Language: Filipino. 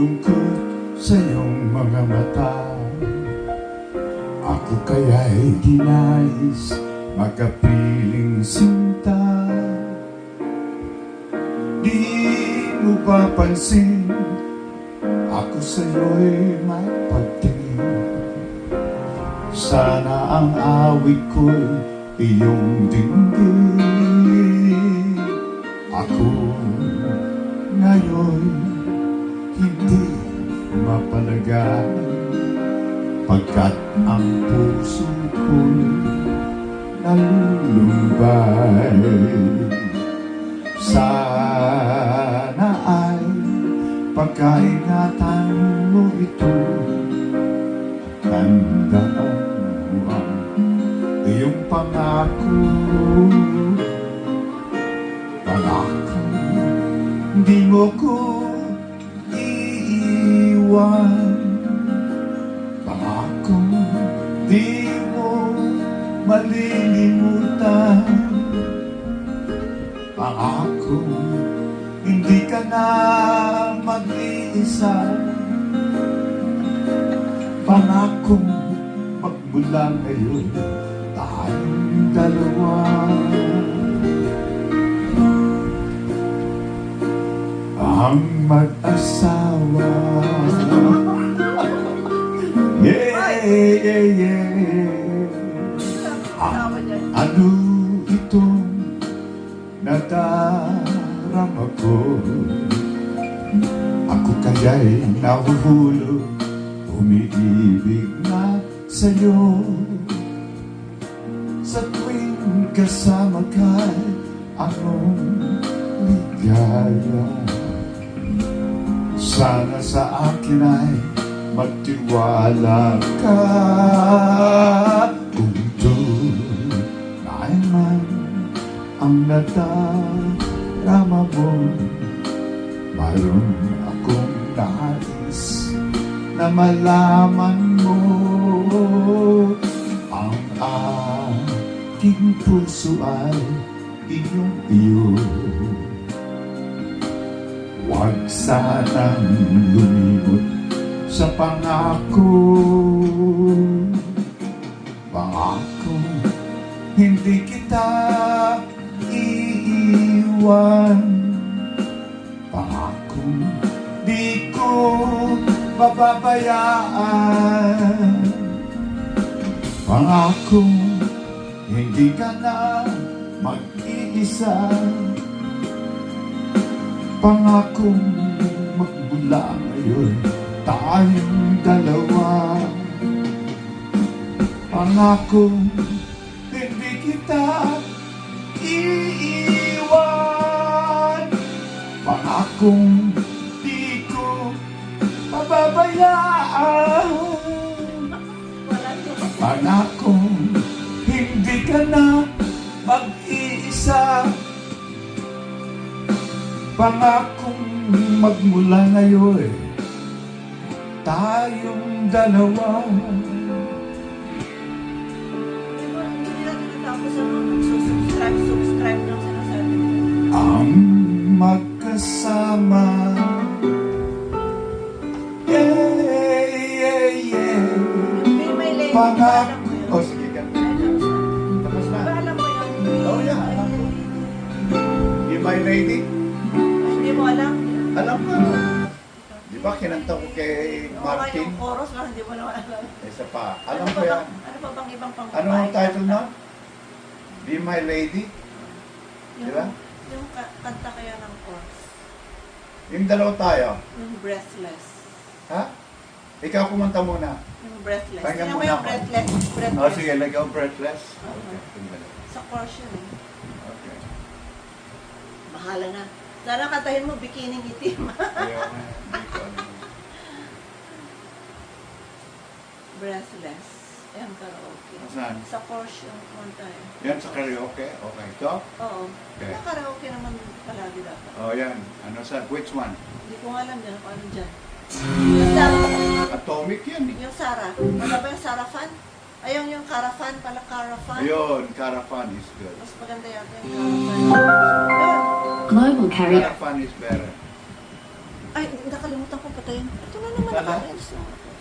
lungkot sa iyong mga mata. Ako kaya'y di nais makapiling sinta. Di mo ba pansin, ako sa'yo'y may pagtingin. Sana ang awit ko'y iyong dinggin. Ako ngayon hindi mapalagan, pagkat ang puso ko'y nalulumbay. Sana ay pagkaingatan mo ito, tandaan mo ang iyong pangako. Pangako, hindi mo ko iiwan. Pangako, di mo malilimutan. Pangako, hindi ka na mag-iisa. Pangako, magmula ngayon tayong dalawa. Ang mag-asawa. Yeah, yeah, yeah. Ano itong nadarama ko? Ako kaya'y nahuhulog, umiibig na sa'yo. Sa tuwing kasama ka'y akong ligaya. Sana sa akin ay magtiwala ka. Kung tunay man ang nadarama mo, mayroon akong nais na malaman mo. Ang aking puso ay iyong-iyo. Huwag sanang lumimot sa pangako. Pangako, hindi kita iiwan. Pangako, di ko mababayaan. Pangako, hindi ka na mag-iisa. Pangako, magmula ngayon tayong dalawa. Pangako, hindi kita iiwan. Pangako, di ko pababayaan. Pangako, hindi ka na mag-iisa. Pangakong magmula ngayon tayong dalawa. Ang magkasama. Yeah, yeah, yeah. Pangako. Oh, sige ka. Tapos na. Oh, yeah, alam ko. Be my lady. Hindi mo alam? Alam ko. Di ba kinanta ko kay Martin? Yung chorus lang, hindi mo naman alam. Isa pa. Alam ko yan. Ano pa bang ibang pang-babae? Ano ang title na? Be My Lady? Di ba? Yung kanta kaya ng chorus. Yung dalawa tayo. Yung breathless. Ha? Ikaw kumanta muna. Yung breathless. Pakinggan Tingnan mo muna yung ako. breathless. Oh, sige. Lagyan ko breathless. Okay. Sa chorus yun eh. Okay. Bahala na. Sana kantahin mo, bikining itim. Ayaw na. Hindi ko ano. Breathless. Yan karaoke. Saan? Sa chorus yung kumanta eh. Yan sa karaoke? Okay. Ito? Oo. Okay. Yung karaoke naman palagi dapat. Oh, yan. Ano sa? Which one? Hindi ko alam dyan kung ano dyan. Yung Sarah. Atomic yan eh. Yung Sarah. Wala ba yung Sarah fan? Ayun yung Caravan pala, Caravan. Ayun. Caravan is good. Mas maganda yata yung Caravan. Yun. Global carrier. Caravan is better. Ay, nakalimutan Nakalimutan ko patayin. Ito na naman Ala? ako.